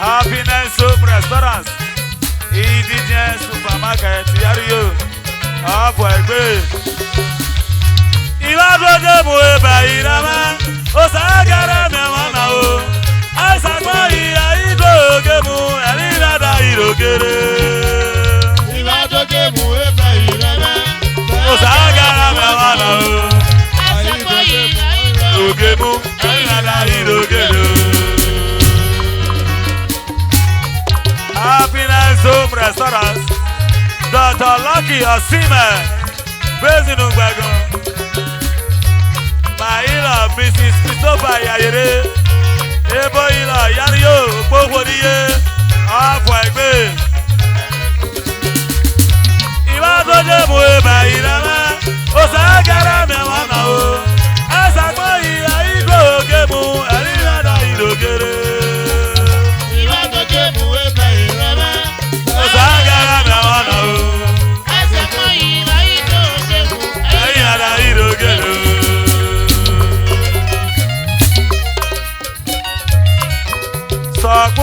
Happiness Soup Restaurants. EDJ Supermarket. Yario. Apo egbe. Ibadoje mo eba irama. Osagara me wana o. Asagbo iya idoge mu elirada irogere. Ibadoje mo eba irama. Osagara me wana o. Asagbo iya idoge mu elirada irogere. Happiness Home Restaurants. Dr. Lucky Osime. Based in Ugbagan. Maila Mrs. Christopher Yayere. Ebo ila Yario Pokwodiye. Afọ egbe. Ibadoje mo eba irama. Osagara me wana o. Asagbo iya idoge mu elirada irogere. Ibadoje mo eba irama. Osagara me wana o. Asagbo iya idoge mu elirada irogere. Saku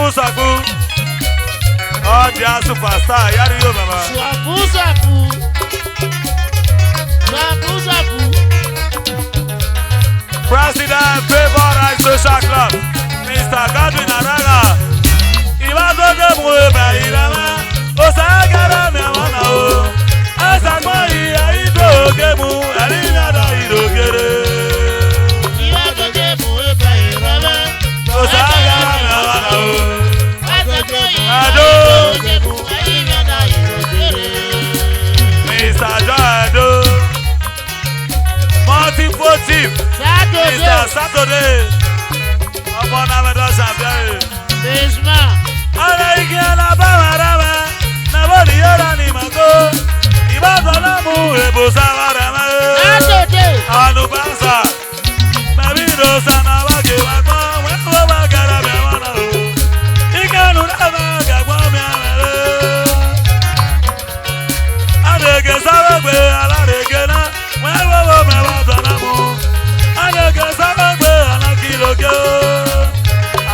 ọjà superstar yari yo baba. Saku. President Favorite Social Club Mr. Godwin Araga. Ibadoje mu eba irama. Osagara me wana o. Asagbo iya idoge mu elirada irogere. Ibadoje mo eba irama. Osagara me wana o. Ado. Mr. Joado. Multi-motive. Mr. Saturday. Ọmọ náà mẹ́tọ́ ṣàbẹ̀rẹ̀. Desma. Ọ̀rẹ́ igi alábàwáràmà. Nàbọ̀dì yóò ní màgó. Ìbátan náà mú èbò sáwáràmà. Adode. Àlùbáṣà. Bàbí ìdòsà náà wá gé wá gbọ́n. Wẹ́n wá gára mi àwọn náà o. Ìkànnù náà bá gàgbọ́n mi àmẹ́rẹ́. Adègè sáré gbé alárègè náà. Wẹ́n wọ́wọ́ mẹ́wàá tọ̀nà mú. Adègè sáré gbé alákìlógé.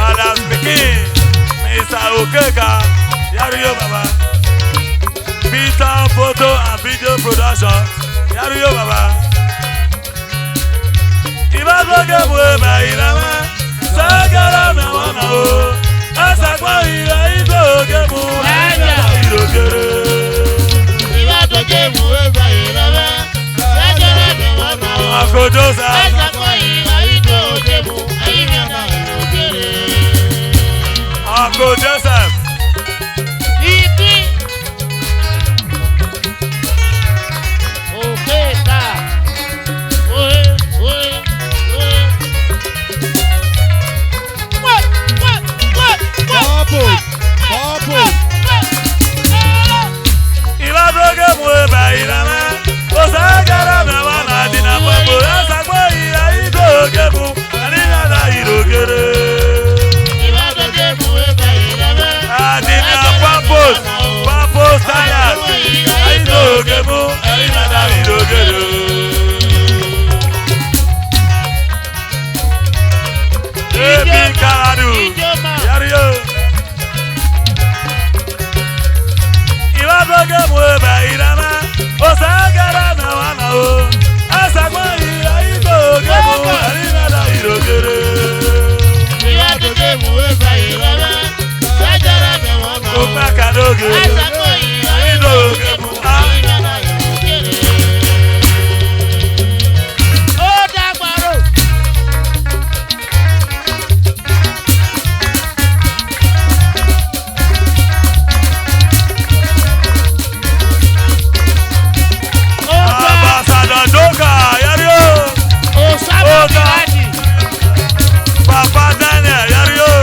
Alas pikin, Mr. Okeka, Yario Baba. Peter Photo and Video Production, Yario Baba. Ibadoje mo eba irama. Sagara me wana o. Asagbo iya idoge mu elirada irogere. Ibadoje mo eba irama. Sagara me wana o. Akojosa. Asagbo iya idoge mu elirada irogere. Uncle Joseph. Ibi. Okeka. Oye. Ibadoje mo eba irama. Osagara me wana dina popo. Asagbo iya idoge mu elirada irogere. Ibadoje mo eba irama. Adina Pampos Tires. Idoge mu elirada irogere. Ebi Kaladu. Yario. Ibadoje mo eba irama. Osagara me wana o. Asagbo iya idoge mu elirada irogere. Ibadoje mo eba irama. Sagara me wana o. Okpakadoge. Asagbo iya Idoge mu elirada irogere. Ó dàgbàrò. Ambassador Doka Yario. Osama bin Laden. Papa Daniel Yario.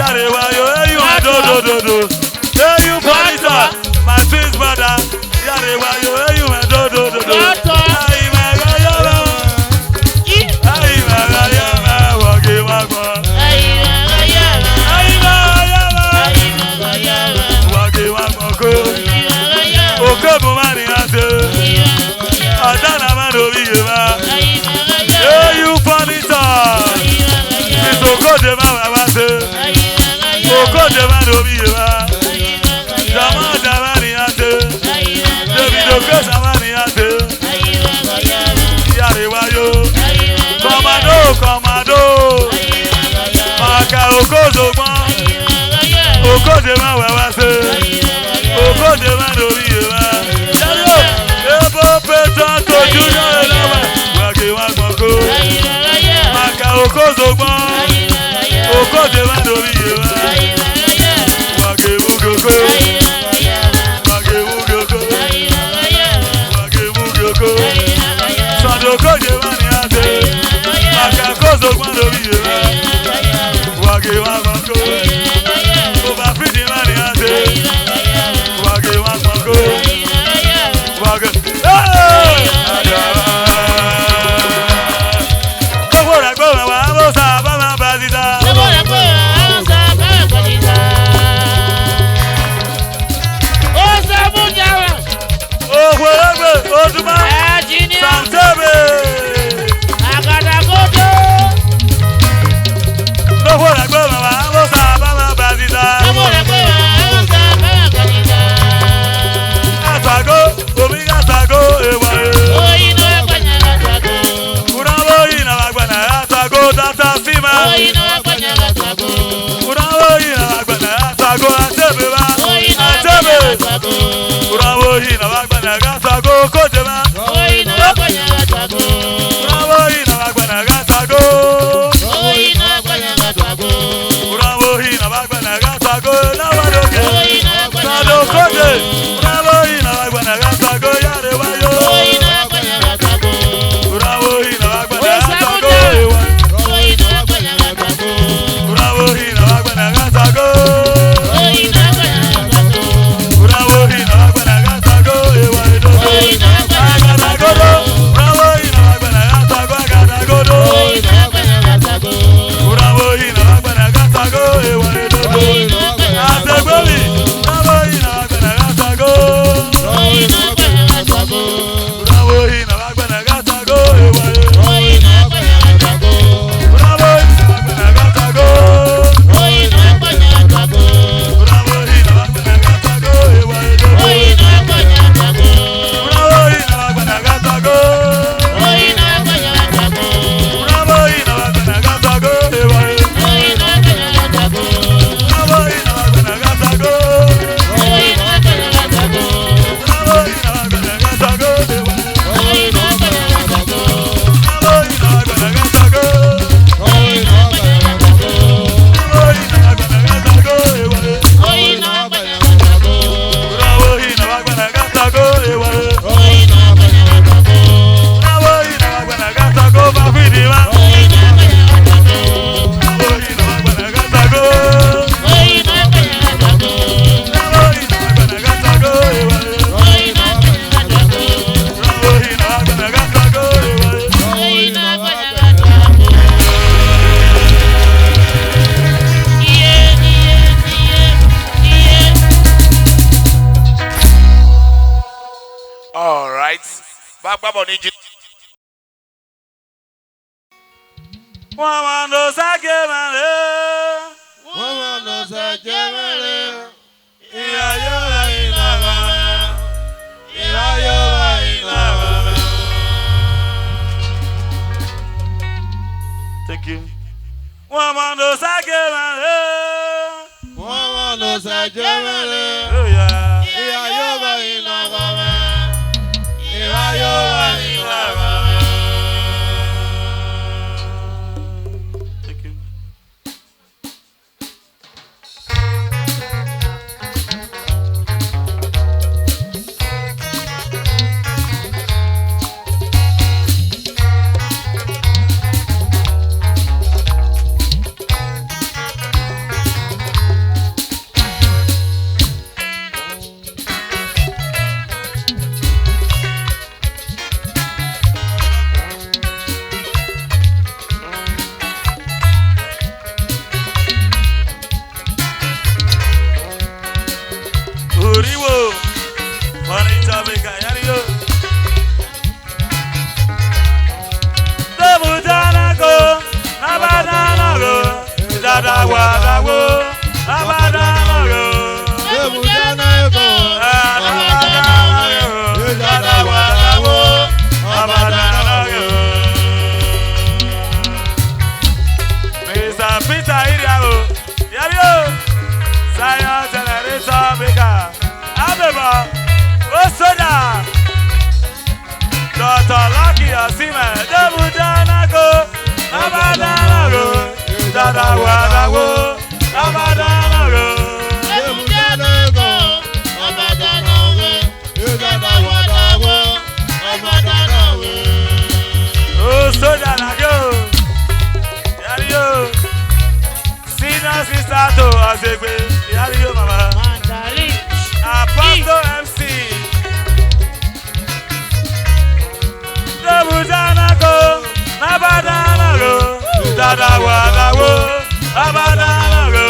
Yarewa yo, hey you do do do do. Hey you Bonita, my twin brother. Yarewa yo, hey you do do do do. Ayi mega yaba, ayi mega yaba, wagi wagwa. Ayi mega yaba, wagi wagwa ko. Oko bumani ate, adana manobi yeba. Hey you Bonita, it's oko de ma wabase. Oko de manobi yeba. Dama dama ni ate, David oko sama ni ate. Yarewa yo, komando, maka oko zogba. Oko de ma wabase, oko de manobi yeba. Ebo petan to junior elaba, wage wagboko. Maka oko zogba, oko de manobi yeba. Wage mugoko, wage mugoko, wage mugoko. Sadoko de mani ate, maka kozo manobi yeba. Wage wagboko, oba fidi mani ate, wage wagboko. Thank you. Dada wadawo, abadanago. Ebujanago, Abadanago, dada wadawo, abadanago. Mr. Peter Iriago, Yario, Zion Generator Maker, Abeba, Osoda, Dr. Lucky Asime, Ebujanago, abadanago. Dada wadawo, abadanago. Ebujanago, abadanago, dada wadawo, abadanago. Oh, soja na go. Yario. Senior sister to Azegbe. Yario mama. Mandali, Apostle MC. Ebujanago, abadanago. Dada wadawo, abadanago.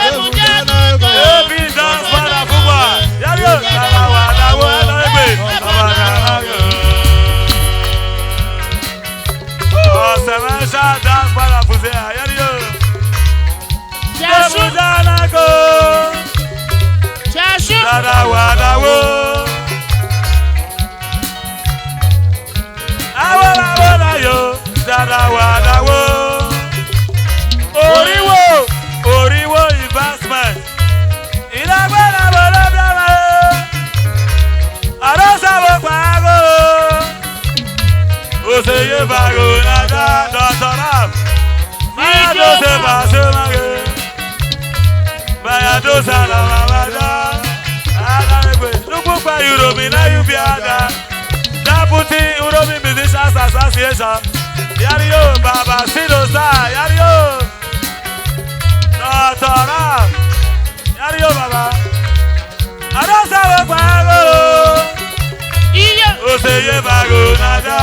Ebujanago, Ebi dance for the football. Yario, dada wadawo, abadanago. Oh, Semensha dance for the football. Yario. Chasu, Ebujanago, Chasu, dada wadawo. Awo na yo, dada wadawo. Oriwo investment. Ilagbara bolo brama. Arosa wo pago. Oseye bago nada doctorab. Maya do se paso mage. Maya do sala mawada. Ada megbe. Luku pa Europe na Ubiada. Deputy European Musicians Association. Yario Baba Sido Star. Yario. Doctorab. Yario Baba. Arosa wo pago. Iya, Oseye bago nada.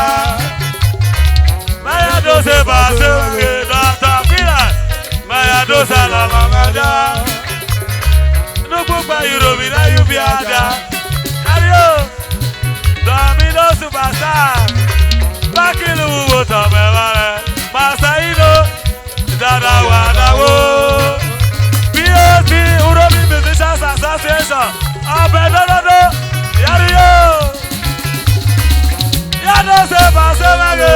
Maya do se paso mage. Dr. Pilar. Maya do sala mawada. Luku pa Europe na Ubiada. Yario. Domino Superstar. Bakilu wota meware. Masaino. Dada wadawo. POC Urobi Musicians Association. Abedododo. Yario. Yado se pase mage.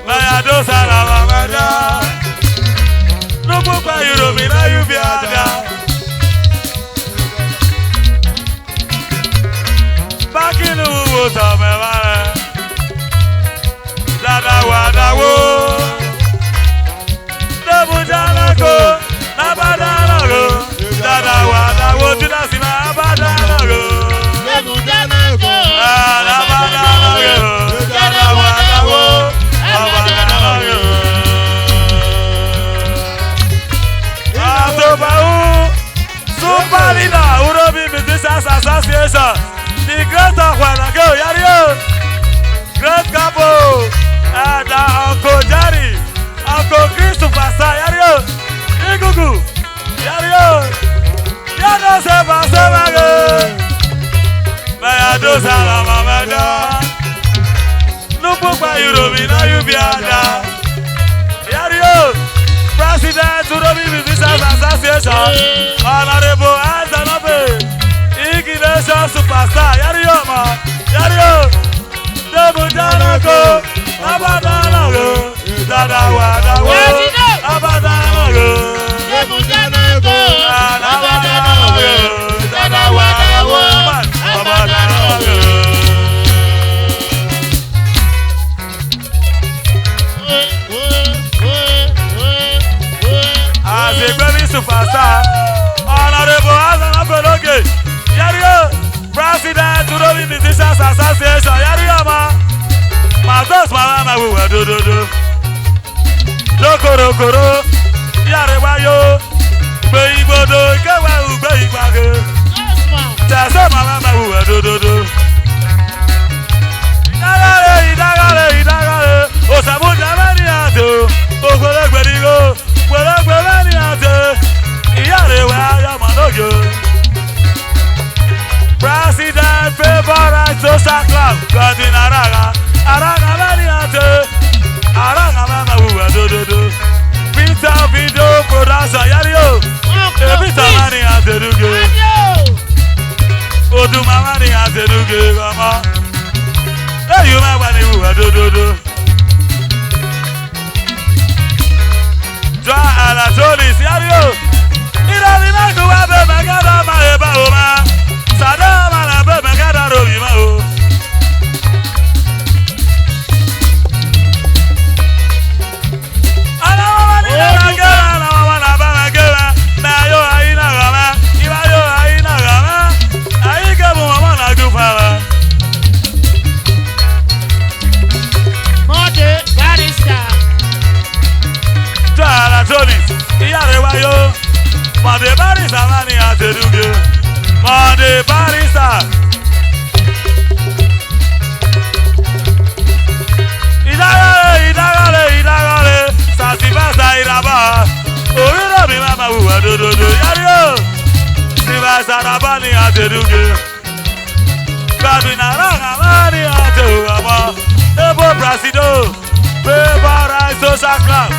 Mayado salama mada. Nuku pa Urobi na Ubiada. Bakilu wota meware. Dada wadawo. Ebujanago, abadanago. Dada wadawo. Tudasima abadanago. Ebujanago, Abadanago. Dada wadawo. Abadanago. Atobau. Super leader. Urobi Musicians Association. The great Akwanago, Yario. Great Capo. And Uncle Jerry. Uncle Christopher Sa, Yario. Igugu. Yario. Yado se pase mage. Mayado salama mada. Nupu pa Urobi na Ubiada. Yario. President Urobi Musicians Association. Honorable Azanobe. Ignition Superstar. Yario ma. Yario. Ebujanago, abadanago. Dada wadawo. Abadanago. Ebujanago, Abadanago. Dada wadawo. Abadanago. Azegbebi Superstar. Honorable Azanobe. Yario. President Urobi Musicians Association. Yario ma. Mazos mama wuwa dododo. Dokorokoro. Yare wayo. Gbe igbodo ikewa ugbe igbage. Tẹ̀sí mama wuwa dododo. Idagare. Osamuja mẹ́rin àti ògbólógbè nígbò. Gbólógbè mẹ́rin àti ìyáre wa ayọ̀mọ̀ lóye. President Favorite Social Club. Gọ̀dìn Araga mẹ́rin àti. Araga mama wuwa dododo. Peter video production yario. Ebi tamani ateruge. Odu mamani ateruge mama. Hey you ma bani wu adododo. Joa ala Jolis yario. Ira mi na kuwa be magada ma eba o ma. Sada ma na be magada robi ma o. Monday barista mani ateruge. Monday barista. Idagale. Sasibasa iraba. Oriro mi mama wuwa dododo. Yario. Sibasa rabani ateruge. Kabina raga mani ateruga. Ebo Brasido. Bebara social club.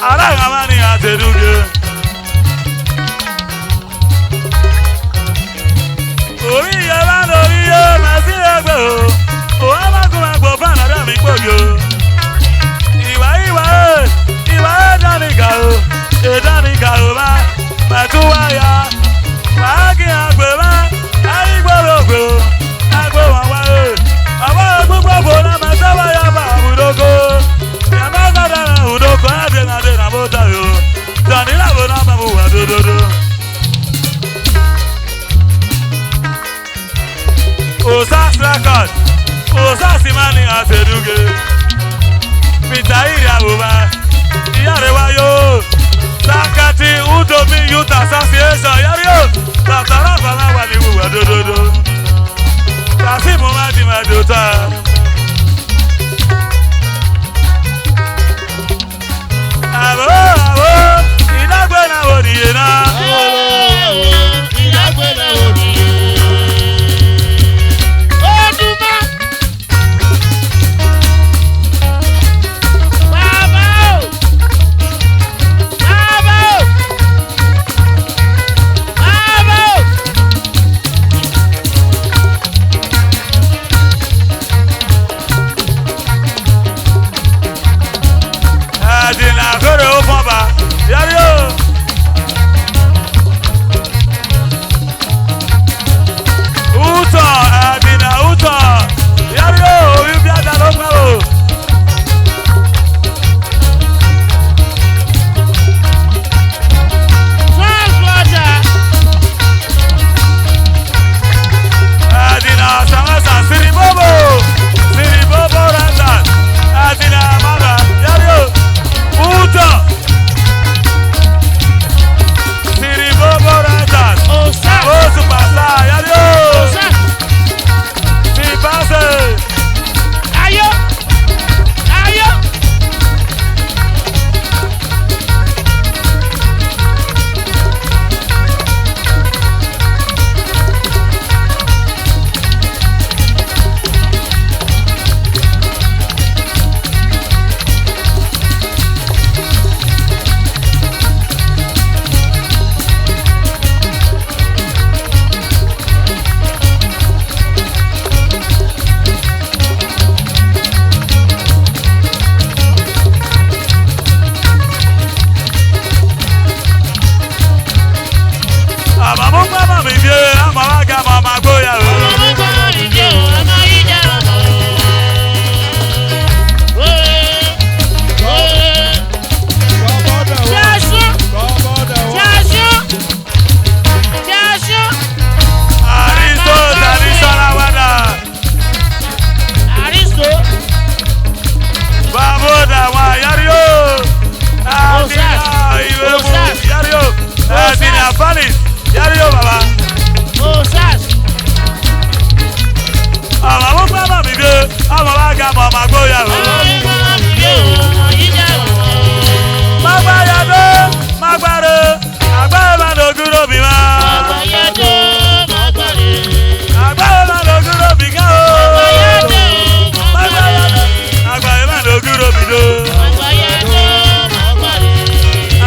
Araga mani ateruge. Orí yẹ bá lórí yẹ máa sí ẹgbẹ́ o. Òun á má kó máa gbọ̀ fún ànádà mi pòjò. Ìwà dánìkà o. Èdánìkà o máa tún wáyà. Wàá kí àgbè má. Ayé gbọ́dọ̀ gbè o. Àgbè wọn wá o. Ọ̀pọ̀ gbogbo bò náà máa sábà yá bá àbùdókò. Yàrá sọ̀dọ̀ àbùdókò àdéhàdé nà bó tà o. Jọ̀ní làbò náà máa mú wà dódódó. Osas record, Osas imani ateruge. Peter Iriabuba, Iyarewayo, Sakati Udomi Youth Association, Yario, Tatara Fama Waliwu Wadododo. Kasi Mumadi Madota. Abo, Idagbe na wodiye na. Idagbe na wodiye.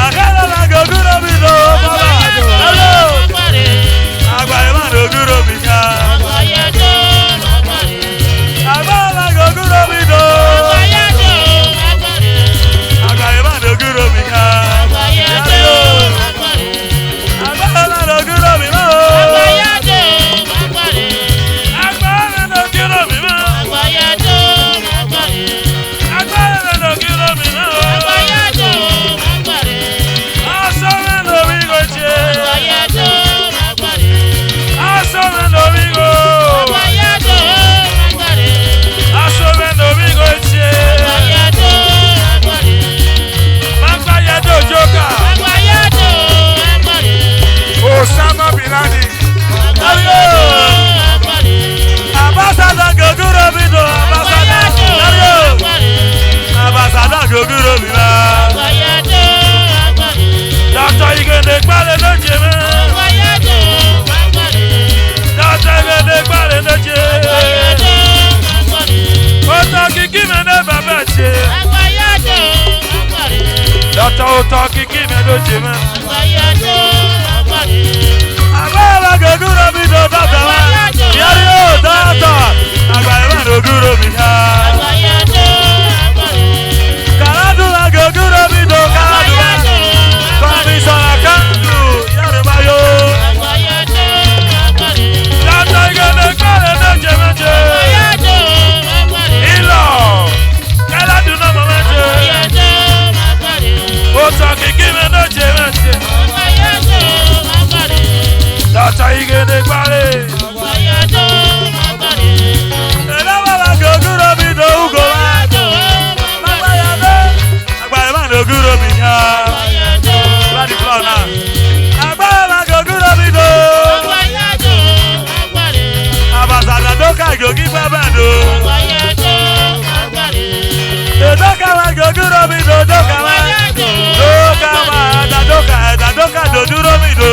Agora Osama Binani. Ambassador Goguro Bido. Ambassador Goguro Bido. Dr. Igende Kwale Nojeme. Dr. Igende Kwale Nojeme. Ota Kiki Mene Babache. Dr. Ota Kiki Mene Nojeme. Agba Goguro Bido Dr. Yario Dr. Agba Goguro Bido. Karadu Goguro Bido Karadu. Komisana Kandu Yarubayo. Dr. Igende Kwale Nojeme. Ilo Kaladu no Mamache. Ota Kiki Mene Nojeme. Dr. Igende Kwale. Elaba Goguro Bido Ugo. Magbayade. Agbayema Goguro Bido. Let the floor now. Agbayema Goguro Bido. Abasada Doka Gogi Babado. Doka Goguro Bido. Doka Doka Doduro Bido.